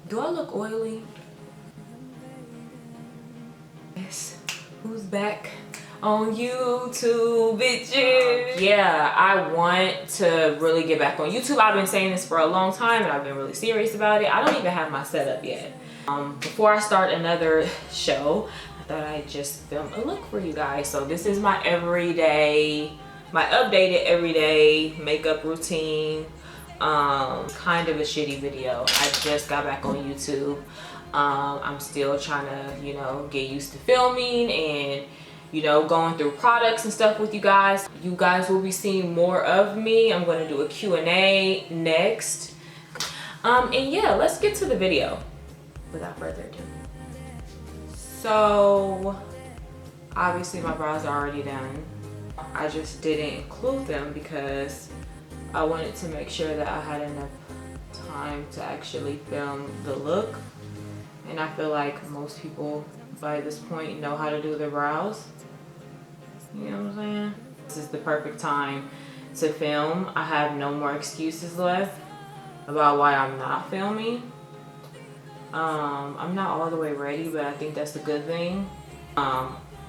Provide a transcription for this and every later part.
Do I look oily? Yes. Who's back on YouTube, bitches? Yeah, I want to really get back on YouTube. I've been saying this for a long time and I've been really serious about it. I don't even have my setup yet. Before I start another show, I thought I'd just film a look for you guys. So this is my everyday, my updated everyday makeup routine. Kind of a shitty video. I just got back on YouTube. I'm still trying to, you know, get used to filming and, you know, going through products and stuff with you guys. You guys will be seeing more of me. I'm going to do a Q&A next. And yeah, let's get to the video without further ado. So obviously my brows are already done. I just didn't include them because I wanted to make sure that I had enough time to actually film the look. And I feel like most people by this point know how to do their brows. You know what I'm saying? This is the perfect time to film. I have no more excuses left about why I'm not filming. I'm not all the way ready, but I think that's a good thing.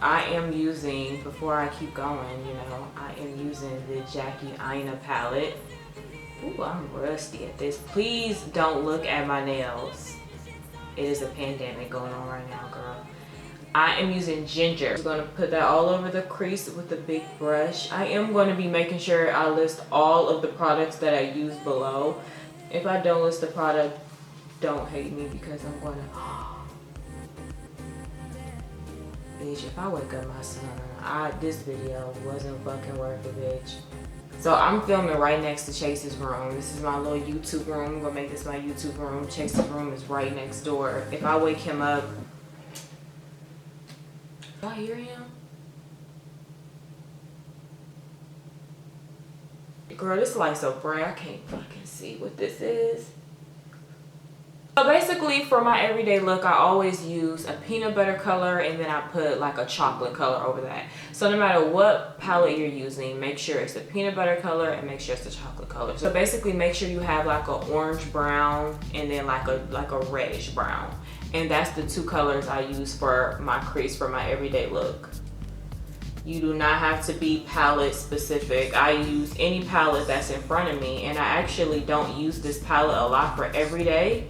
I am using, before I keep going, you know, I am using the Jackie Aina palette. Ooh, I'm rusty at this. Please don't look at my nails. It is a pandemic going on right now, girl. I am using ginger. I'm going to put that all over the crease with a big brush. I am going to be making sure I list all of the products that I use below. If I don't list the product, don't hate me because I'm going to... Bitch, if I wake up my son, this video wasn't fucking worth it, bitch. So I'm filming right next to Chase's room. This is my little YouTube room. I'm gonna make this my YouTube room. Chase's room is right next door. If I wake him up, y'all hear him? Girl, this light's so bright, I can't fucking see what this is. So basically for my everyday look, I always use a peanut butter color and then I put like a chocolate color over that. So no matter what palette you're using, make sure it's a peanut butter color and make sure it's a chocolate color. So basically make sure you have like an orange brown and then like a reddish brown. And that's the two colors I use for my crease for my everyday look. You do not have to be palette specific. I use any palette that's in front of me, and I actually don't use this palette a lot for everyday.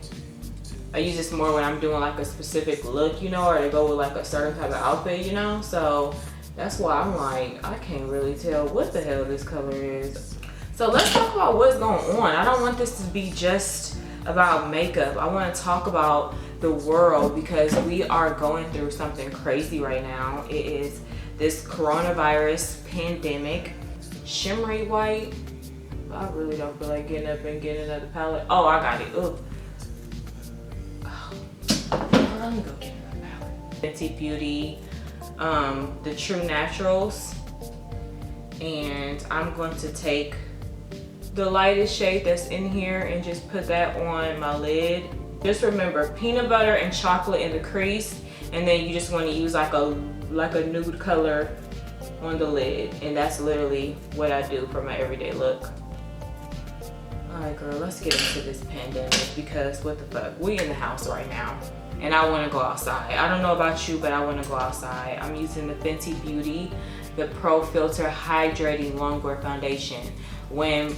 I use this more when I'm doing like a specific look, you know, or to go with like a certain type of outfit, you know. So that's why I'm like, I can't really tell what the hell this color is. So let's talk about what's going on. I don't want this to be just about makeup. I want to talk about the world because we are going through something crazy right now. It is this coronavirus pandemic. Shimmery white. I really don't feel like getting up and getting another palette. Oh, I got it. Ooh. Let me go get another palette. Fenty Beauty, the True Naturals. And I'm going to take the lightest shade that's in here and just put that on my lid. Just remember, peanut butter and chocolate in the crease, and then you just want to use like a nude color on the lid, and that's literally what I do for my everyday look. Alright girl, let's get into this pandemic because what the fuck, we in the house right now and I want to go outside. I don't know about you, but I want to go outside. I'm using the Fenty Beauty, the Pro Filt'r Hydrating Longwear Foundation. When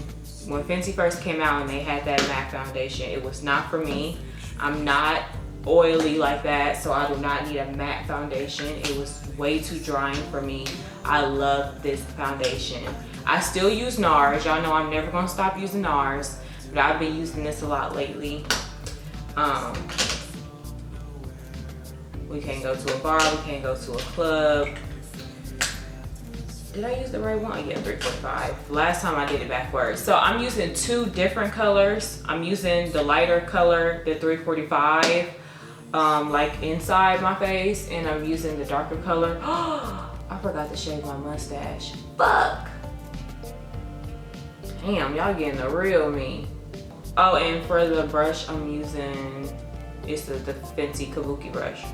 Fenty first came out and they had that matte foundation, it was not for me. I'm not oily like that, so I do not need a matte foundation. It was way too drying for me. I love this foundation. I still use NARS. Y'all know I'm never gonna stop using NARS, but I've been using this a lot lately. We can't go to a bar, we can't go to a club. Did I use the right one? Yeah, 3.5. Last time I did it backwards. So I'm using two different colors. I'm using the lighter color, the 345, like inside my face, and I'm using the darker color. I forgot to shave my mustache. Fuck. Damn, y'all getting the real me. Oh, and for the brush I'm using, it's the Fenty Kabuki brush.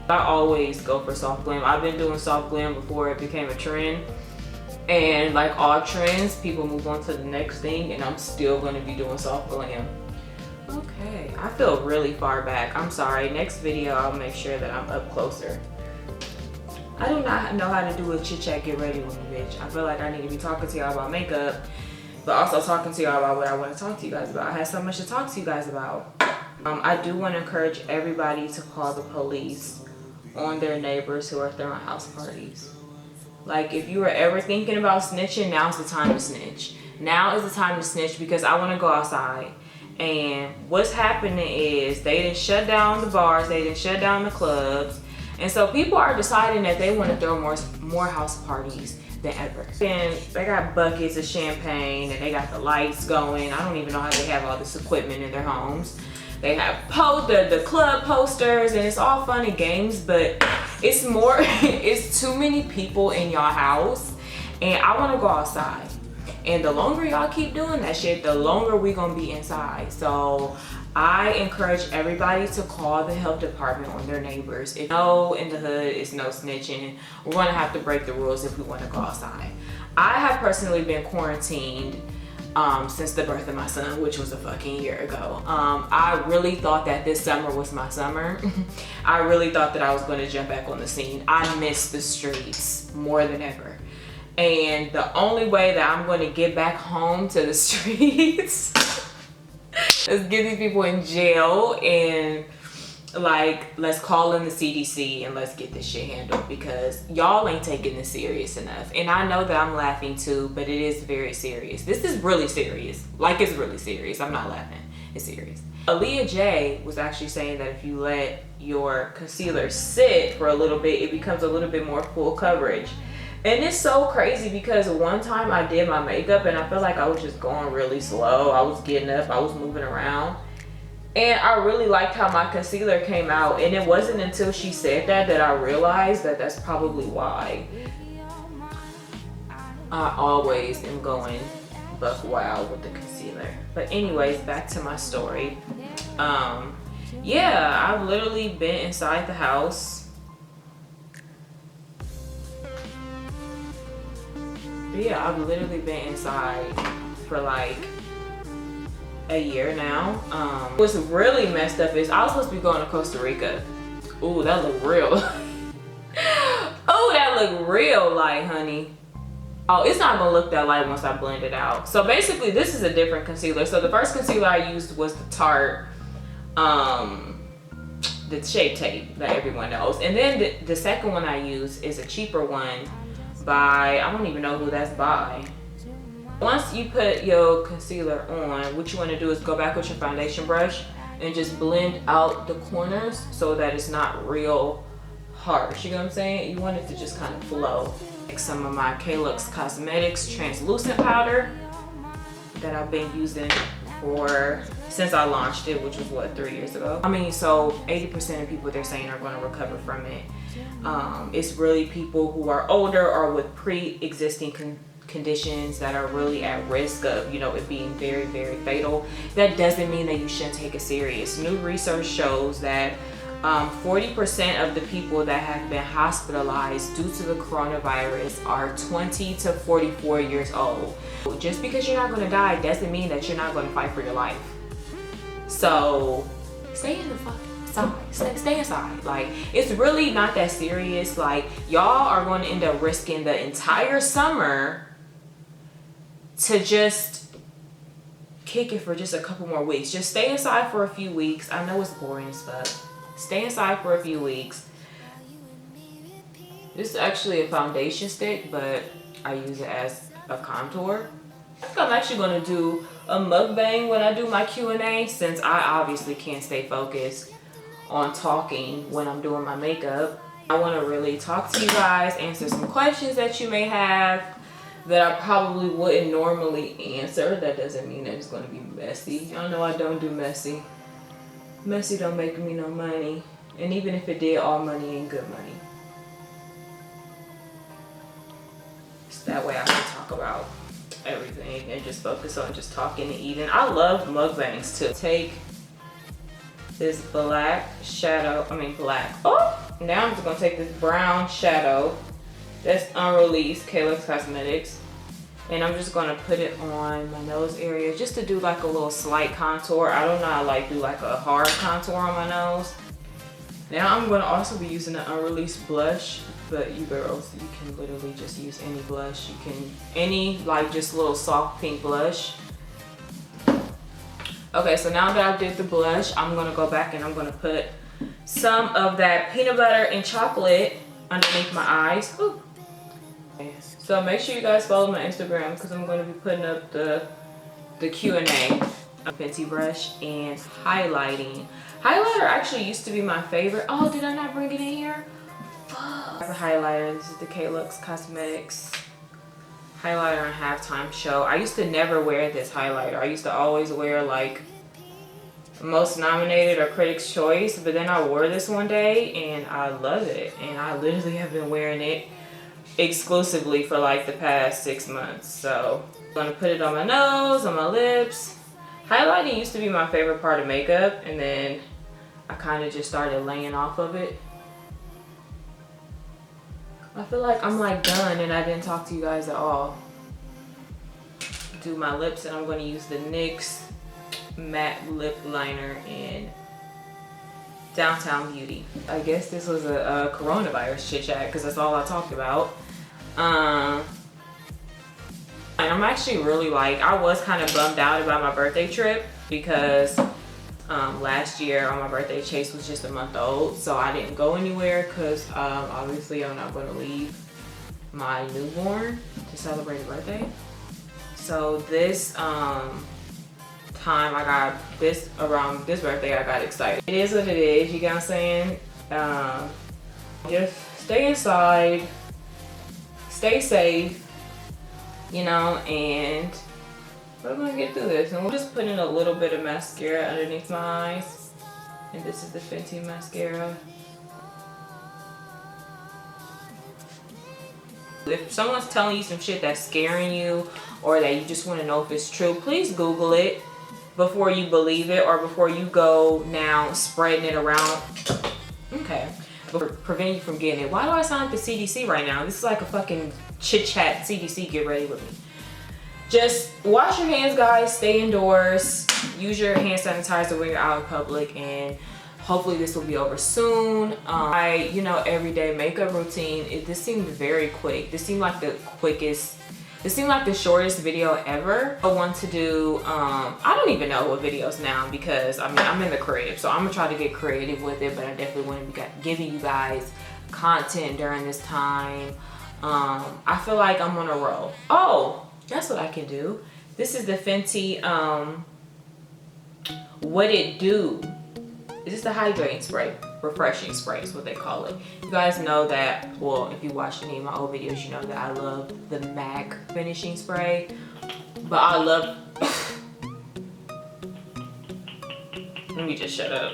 I always go for soft glam. I've been doing soft glam before it became a trend. And like all trends, people move on to the next thing, and I'm still gonna be doing soft glam. Okay, I feel really far back. I'm sorry. Next video, I'll make sure that I'm up closer. I do not know how to do a chit chat get ready with me, bitch. I feel like I need to be talking to y'all about makeup, but also talking to y'all about what I want to talk to you guys about. I have so much to talk to you guys about. I do want to encourage everybody to call the police on their neighbors who are throwing house parties. Like, if you were ever thinking about snitching, now's the time to snitch. Now is the time to snitch, because I want to go outside. And what's happening is they didn't shut down the bars, they didn't shut down the clubs. And so people are deciding that they want to throw more house parties than ever. And they got buckets of champagne and they got the lights going. I don't even know how they have all this equipment in their homes. They have the club posters, and it's all fun and games, but it's more, it's too many people in y'all house, and I want to go outside. And the longer y'all keep doing that shit, the longer we gonna be inside. So I encourage everybody to call the health department on their neighbors. If you know in the hood it's no snitching, we're gonna have to break the rules if we want to go outside. I have personally been quarantined since the birth of my son, which was a fucking year ago. I really thought that this summer was my summer. I really thought that I was going to jump back on the scene. I miss the streets more than ever. And the only way that I'm going to get back home to the streets is get these people in jail, and like, let's call in the CDC and let's get this shit handled, because y'all ain't taking this serious enough. And I know that I'm laughing too, but it is very serious. This is really serious. Like, it's really serious. I'm not laughing. It's serious. Aaliyah J was actually saying that if you let your concealer sit for a little bit, it becomes a little bit more full coverage. And it's so crazy, because one time I did my makeup and I felt like I was just going really slow. I was getting up, I was moving around. And I really liked how my concealer came out. And it wasn't until she said that I realized that that's probably why I always am going buck wild with the concealer. But anyways, back to my story. Yeah, I've literally been inside the house. Yeah, I've literally been inside for like a year now. What's really messed up is I was supposed to be going to Costa Rica. Ooh, that look real. Oh, that look real light, honey. Oh, it's not gonna look that light once I blend it out. So basically, this is a different concealer. So the first concealer I used was the Tarte Shape Tape that everyone knows. And then the second one I use is a cheaper one by, I don't even know who that's by. Once you put your concealer on, what you want to do is go back with your foundation brush and just blend out the corners so that it's not real harsh. You know what I'm saying? You want it to just kind of flow. Like some of my Kaylux Cosmetics translucent powder that I've been using since I launched it, which was what, 3 years ago. I mean, so 80% of people they're saying are going to recover from it. It's really people who are older or with pre-existing conditions that are really at risk of, you know, it being very, very fatal. That doesn't mean that you shouldn't take it serious. New research shows that 40% of the people that have been hospitalized due to the coronavirus are 20 to 44 years old. Just because you're not going to die doesn't mean that you're not going to fight for your life. So stay in the fucking side. Stay inside. Like, it's really not that serious. Like, y'all are going to end up risking the entire summer to just kick it for just a couple more weeks. Just stay inside for a few weeks. I know it's boring as fuck. Stay inside for a few weeks. This is actually a foundation stick, but I use it as a contour. I think I'm actually going to do a mukbang when I do my Q&A, since I obviously can't stay focused on talking when I'm doing my makeup. I want to really talk to you guys, answer some questions that you may have that I probably wouldn't normally answer. That doesn't mean that it's going to be messy. Y'all know I don't do messy. Messy don't make me no money. And even if it did, all money ain't good money. So that way I can talk about everything and just focus on just talking and eating. I love mukbangs too. Take this black shadow, now I'm just gonna take this brown shadow that's unreleased, Kaylux Cosmetics. And I'm just gonna put it on my nose area just to do like a little slight contour. I don't know how to like do like a hard contour on my nose. Now I'm gonna also be using the unreleased blush, but you girls, you can literally just use any blush. You can, any like just little soft pink blush. Okay, so now that I did the blush, I'm gonna go back and I'm gonna put some of that peanut butter and chocolate underneath my eyes. Ooh. Okay. So make sure you guys follow my Instagram because I'm gonna be putting up the Q&A. A Fenty brush and highlighting. Highlighter actually used to be my favorite. Oh, did I not bring it in here? Fuck. The highlighter, this is the Kaylux Cosmetics highlighter and halftime show. I used to never wear this highlighter. I used to always wear like most nominated or critics choice, but then I wore this one day and I love it. And I literally have been wearing it exclusively for like the past 6 months. So I'm gonna put it on my nose, on my lips. Highlighting used to be my favorite part of makeup, and then I kind of just started laying off of it. I feel like I'm like done and I didn't talk to you guys at all. Do my lips, and I'm going to use the NYX matte lip liner in Downtown Beauty. I guess this was a coronavirus chit chat because that's all I talked about. And I'm actually really like, I was kind of bummed out about my birthday trip because last year on my birthday, Chase was just a month old, so I didn't go anywhere because obviously I'm not going to leave my newborn to celebrate a birthday. So this time I got this, around this birthday I got excited. It is what it is, you get what I'm saying? Just stay inside, stay safe, you know, and we're gonna get through this. And we're just putting a little bit of mascara underneath my eyes. And this is the Fenty mascara. If someone's telling you some shit that's scaring you or that you just want to know if it's true, please Google it before you believe it, or before you go now spreading it around. Okay. Prevent you from getting it. Why do I sound like the CDC right now? This is like a fucking chit chat. CDC, get ready with me. Just wash your hands, guys. Stay indoors. Use your hand sanitizer when you're out in public, and hopefully this will be over soon. My, you know, everyday makeup routine. This seemed very quick. This seemed like the quickest. This seemed like the shortest video ever. I want to do. I don't even know what videos now because I mean I'm in the crib, so I'm gonna try to get creative with it. But I definitely want to be giving you guys content during this time. I feel like I'm on a roll. Oh, that's what I can do. This is the Fenty What It Do. This is the hydrating spray, refreshing spray is what they call it. You guys know that, well, if you watched any of my old videos, you know that I love the MAC finishing spray. But I love, let me just shut up.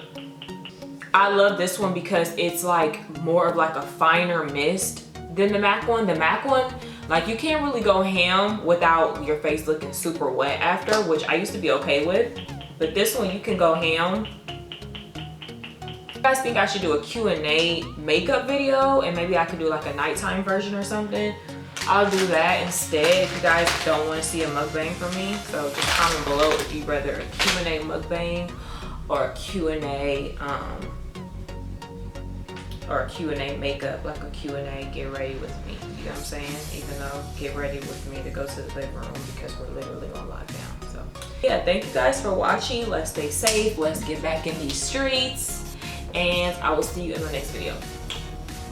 I love this one because it's like more of like a finer mist than the MAC one. The MAC one, like you can't really go ham without your face looking super wet after, which I used to be okay with. But this one you can go ham. You guys think I should do a Q&A makeup video and maybe I could do like a nighttime version or something? I'll do that instead if you guys don't want to see a mukbang from me. So just comment below if you'd rather a Q&A mukbang or a Q&A makeup, like a Q&A get ready with me. You know what I'm saying? Even though get ready with me to go to the living room because we're literally on lockdown. So yeah, thank you guys for watching. Let's stay safe. Let's get back in these streets. And I will see you in my next video.